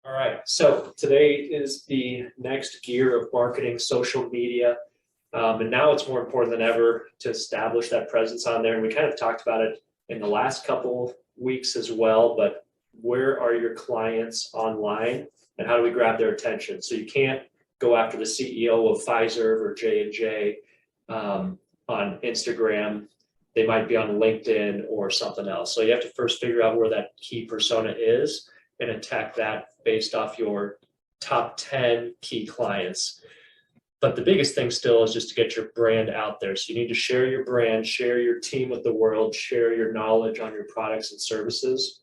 All right, so today is the next gear of marketing, social media. And now it's more important than ever to establish that presence on there. And we kind of talked about it in the last couple weeks as well, but where are your clients online and how do we grab their attention? So you can't go after the CEO of Pfizer or J&J on Instagram. They might be on LinkedIn or something else. So you have to first figure out where that key persona is and attack that based off your top 10 key clients. But the biggest thing still is just to get your brand out there. So you need to share your brand, share your team with the world, share your knowledge on your products and services,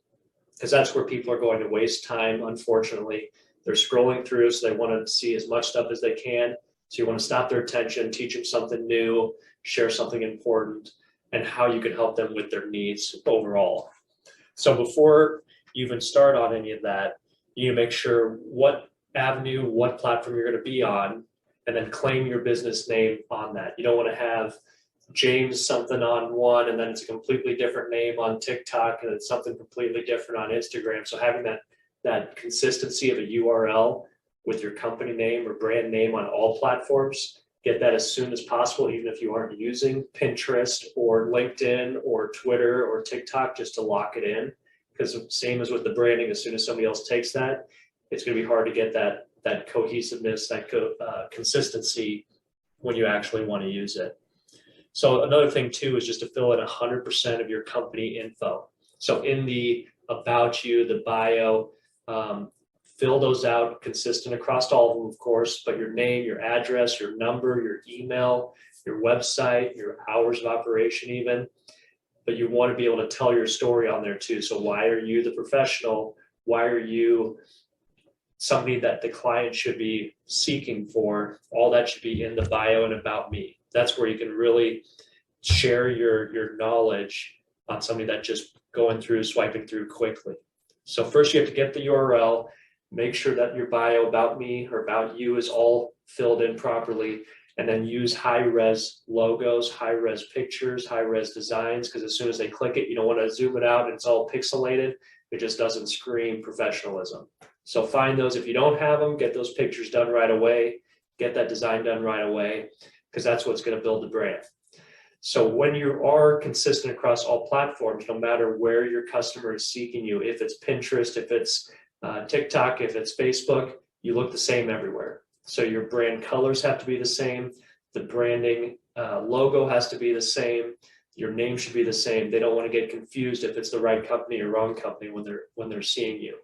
because that's where people are going to waste time, unfortunately. They're scrolling through, so they want to see as much stuff as they can. So you want to stop their attention, teach them something new, share something important, and how you can help them with their needs overall. So before you even start on any of that, you need to make sure what avenue, what platform you're going to be on, and then claim your business name on that. You don't want to have James something on one, and then it's a completely different name on TikTok, and it's something completely different on Instagram. So having that consistency of a URL with your company name or brand name on all platforms, get that as soon as possible, even if you aren't using Pinterest or LinkedIn or Twitter or TikTok, just to lock it in. Because same as with the branding, as soon as somebody else takes that, it's going to be hard to get that cohesiveness, that consistency when you actually want to use it. So another thing too is just to fill in 100% of your company info. So in the about you, the bio, fill those out consistent across all of them, of course, but your name, your address, your number, your email, your website, your hours of operation even. But you want to be able to tell your story on there too. So why are you the professional? Why are you somebody that the client should be seeking for? All that should be in the bio and about me. That's where you can really share your knowledge on somebody that just going through, swiping through quickly. So first you have to get the URL, make sure that your bio about me or about you is all filled in properly, and then use high-res logos, high-res pictures, high-res designs, because as soon as they click it, you don't want to zoom it out and it's all pixelated. It just doesn't scream professionalism. So find those. If you don't have them, get those pictures done right away, get that design done right away, because that's what's going to build the brand. So when you are consistent across all platforms, no matter where your customer is seeking you, if it's Pinterest, if it's TikTok, if it's Facebook, you look the same everywhere. So your brand colors have to be the same. The branding logo has to be the same. Your name should be the same. They don't want to get confused if it's the right company or wrong company when they're seeing you.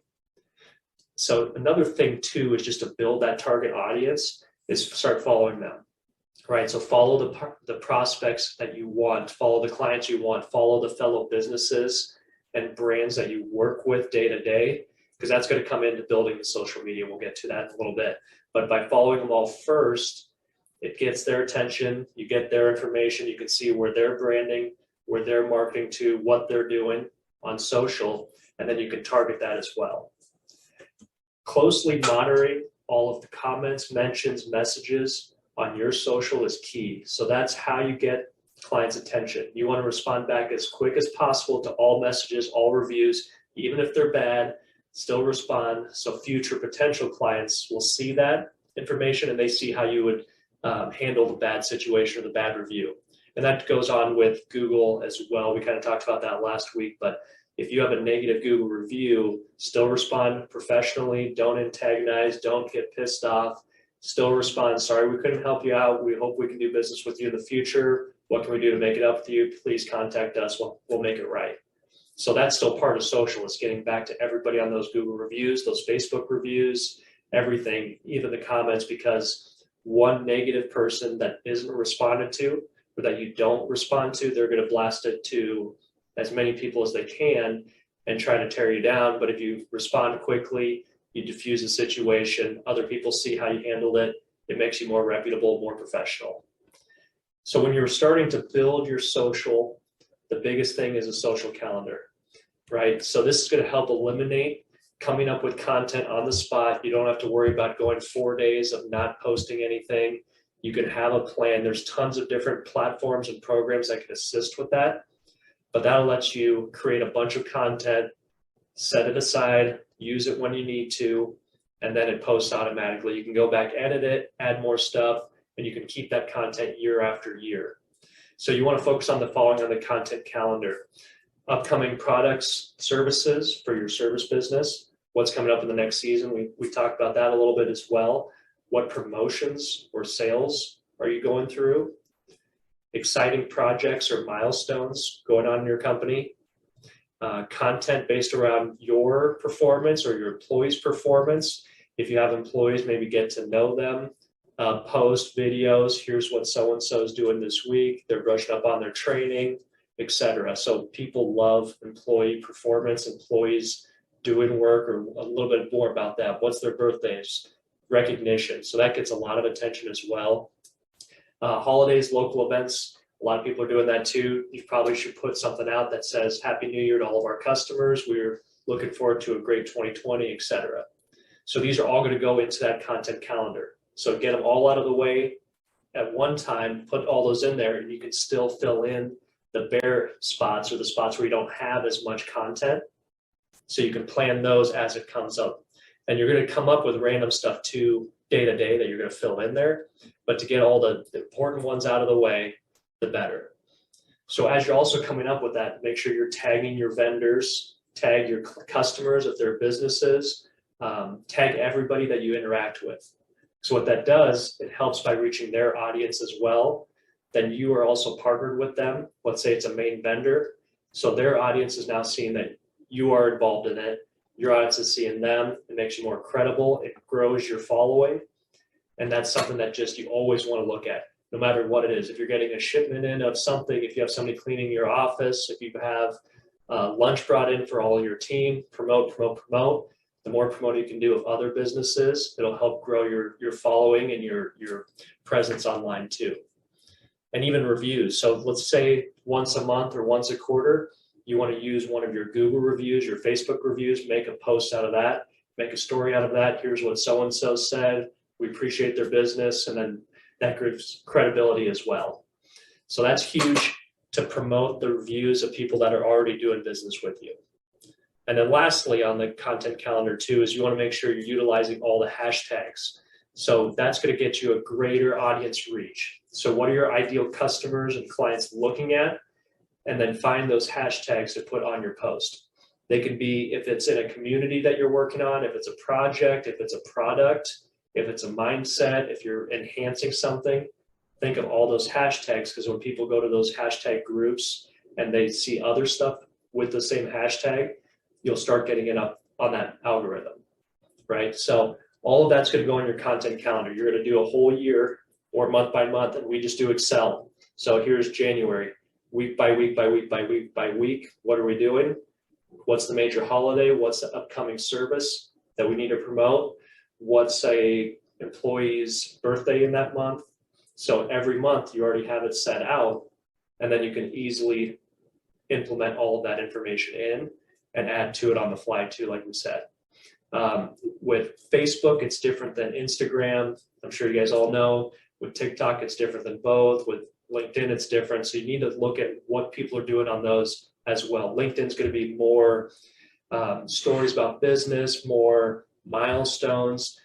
So another thing too is just to build that target audience is start following them, right? So follow the prospects that you want, follow the clients you want, follow the fellow businesses and brands that you work with day to day, because that's going to come into building the social media. We'll get to that in a little bit. But by following them all first, it gets their attention, you get their information, you can see where they're branding, where they're marketing to, what they're doing on social, and then you can target that as well. Closely monitoring all of the comments, mentions, messages on your social is key. So that's how you get clients' attention. You want to respond back as quick as possible to all messages, all reviews, even if they're bad, still respond. So future potential clients will see that information and they see how you would handle the bad situation or the bad review. And that goes on with Google as well. We kind of talked about that last week, but if you have a negative Google review, still respond professionally, don't antagonize, don't get pissed off, still respond, sorry we couldn't help you out, we hope we can do business with you in the future, what can we do to make it up with you, please contact us, we'll make it right. So that's still part of social, is getting back to everybody on those Google reviews, those Facebook reviews, everything, even the comments, because one negative person that isn't responded to or that you don't respond to, they're going to blast it to as many people as they can and try to tear you down. But if you respond quickly, you diffuse the situation, other people see how you handled it, it makes you more reputable, more professional. So when you're starting to build your social, the biggest thing is a social calendar, right? So this is going to help eliminate coming up with content on the spot. You don't have to worry about going 4 days of not posting anything. You can have a plan. There's tons of different platforms and programs that can assist with that, but that'll let you create a bunch of content, set it aside, use it when you need to, and then it posts automatically. You can go back, edit it, add more stuff, and you can keep that content year after year. So you want to focus on the following on the content calendar: upcoming products, services for your service business, what's coming up in the next season. We talked about that a little bit as well. What promotions or sales are you going through? Exciting projects or milestones going on in your company. Content based around your performance or your employees' performance. If you have employees, maybe get to know them. Post videos, here's what so-and-so is doing this week. They're brushing up on their training, etc. So people love employee performance, employees doing work, or a little bit more about that. What's their birthdays? Recognition. So that gets a lot of attention as well. Holidays, local events. A lot of people are doing that too. You probably should put something out that says Happy New Year to all of our customers. We're looking forward to a great 2020, etc. So these are all going to go into that content calendar. So get them all out of the way at one time, put all those in there, and you can still fill in the bare spots or the spots where you don't have as much content. So you can plan those as it comes up. And you're going to come up with random stuff too, day to day, that you're going to fill in there. But to get all the important ones out of the way, the better. So as you're also coming up with that, make sure you're tagging your vendors, tag your customers if they're businesses, tag everybody that you interact with. So what that does, it helps by reaching their audience as well. Then you are also partnered with them. Let's say it's a main vendor. So their audience is now seeing that you are involved in it. Your audience is seeing them. It makes you more credible. It grows your following. And that's something that just you always want to look at, no matter what it is. If you're getting a shipment in of something, if you have somebody cleaning your office, if you have lunch brought in for all your team, promote. The more promoting you can do of other businesses, it'll help grow your following and your presence online too. And even reviews. So let's say once a month or once a quarter, you want to use one of your Google reviews, your Facebook reviews, make a post out of that, make a story out of that. Here's what so-and-so said. We appreciate their business. And then that gives credibility as well. So that's huge to promote the reviews of people that are already doing business with you. And then lastly, on the content calendar too, is you want to make sure you're utilizing all the hashtags. So that's going to get you a greater audience reach. So what are your ideal customers and clients looking at? And then find those hashtags to put on your post. They can be, if it's in a community that you're working on, if it's a project, if it's a product, if it's a mindset, if you're enhancing something, think of all those hashtags, because when people go to those hashtag groups and they see other stuff with the same hashtag, you'll start getting it up on that algorithm, right? So all of that's going to go on your content calendar. You're going to do a whole year or month by month, and we just do Excel. So here's January, week by week by week by week by week. What are we doing? What's the major holiday? What's the upcoming service that we need to promote? What's a employee's birthday in that month? So every month you already have it set out, and then you can easily implement all of that information in and add to it on the fly too, like we said. With Facebook, it's different than Instagram. I'm sure you guys all know. With TikTok, it's different than both. With LinkedIn, it's different. So you need to look at what people are doing on those as well. LinkedIn's going to be more stories about business, more milestones.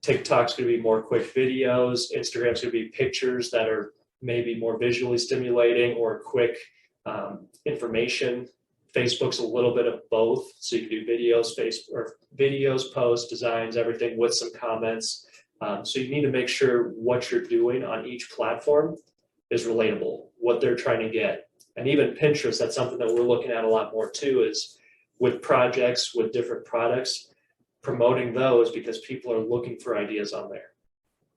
TikTok's going to be more quick videos. Instagram's going to be pictures that are maybe more visually stimulating or quick information. Facebook's a little bit of both. So you can do videos, posts, designs, everything with some comments. So you need to make sure what you're doing on each platform is relatable, what they're trying to get. And even Pinterest, that's something that we're looking at a lot more too, is with projects, with different products, promoting those, because people are looking for ideas on there.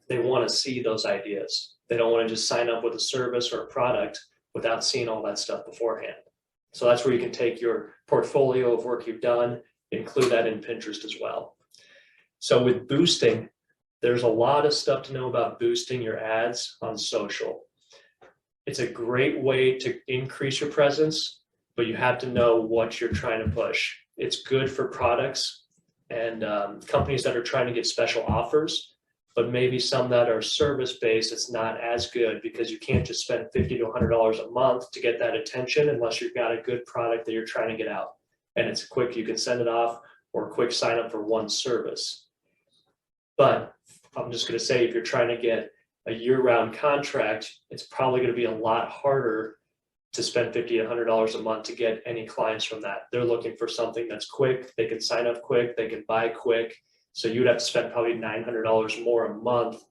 They want to see those ideas. They don't want to just sign up with a service or a product without seeing all that stuff beforehand. So that's where you can take your portfolio of work you've done, include that in Pinterest as well. So with boosting, there's a lot of stuff to know about boosting your ads on social. It's a great way to increase your presence, but you have to know what you're trying to push. It's good for products and companies that are trying to get special offers, but maybe some that are service-based, it's not as good, because you can't just spend $50 to $100 a month to get that attention unless you've got a good product that you're trying to get out. And it's quick, you can send it off, or quick sign up for one service. But I'm just going to say, if you're trying to get a year-round contract, it's probably going to be a lot harder to spend $50 to $100 a month to get any clients from that. They're looking for something that's quick. They can sign up quick. They can buy quick. So you'd have to spend probably $900 more a month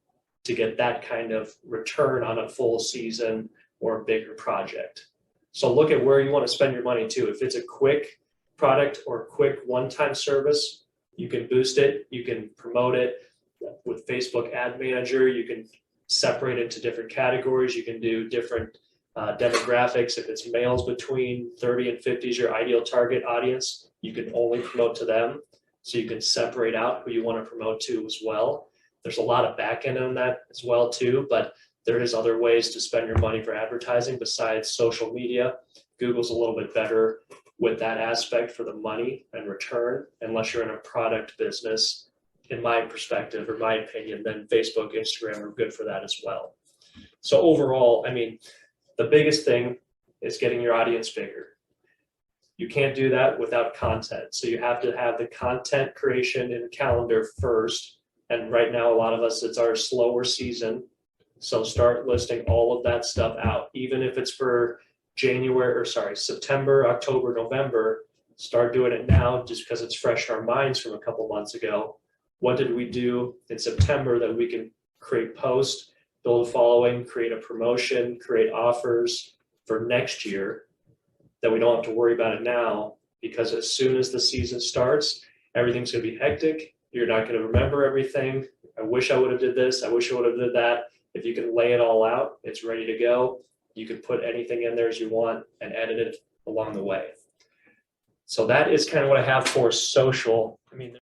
to get that kind of return on a full season or a bigger project. So look at where you want to spend your money too. If it's a quick product or quick one-time service, you can boost it. You can promote it with Facebook Ad Manager. You can separate it to different categories. You can do different demographics. If it's males between 30 and 50 is your ideal target audience, you can only promote to them. So you can separate out who you want to promote to as well. There's a lot of back end on that as well too, but there is other ways to spend your money for advertising besides social media. Google's a little bit better with that aspect for the money and return, unless you're in a product business, in my perspective or my opinion, then Facebook, Instagram are good for that as well. So overall, I mean, the biggest thing is getting your audience bigger. You can't do that without content. So you have to have the content creation in calendar first. And right now, a lot of us, it's our slower season. So start listing all of that stuff out, even if it's for September, October, November. Start doing it now just because it's fresh in our minds from a couple months ago. What did we do in September that we can create posts, build a following, create a promotion, create offers for next year that we don't have to worry about it now, because as soon as the season starts, everything's going to be hectic. You're not going to remember everything. I wish I would have did this. I wish I would have did that. If you can lay it all out, it's ready to go. You can put anything in there as you want and edit it along the way. So that is kind of what I have for social. I mean,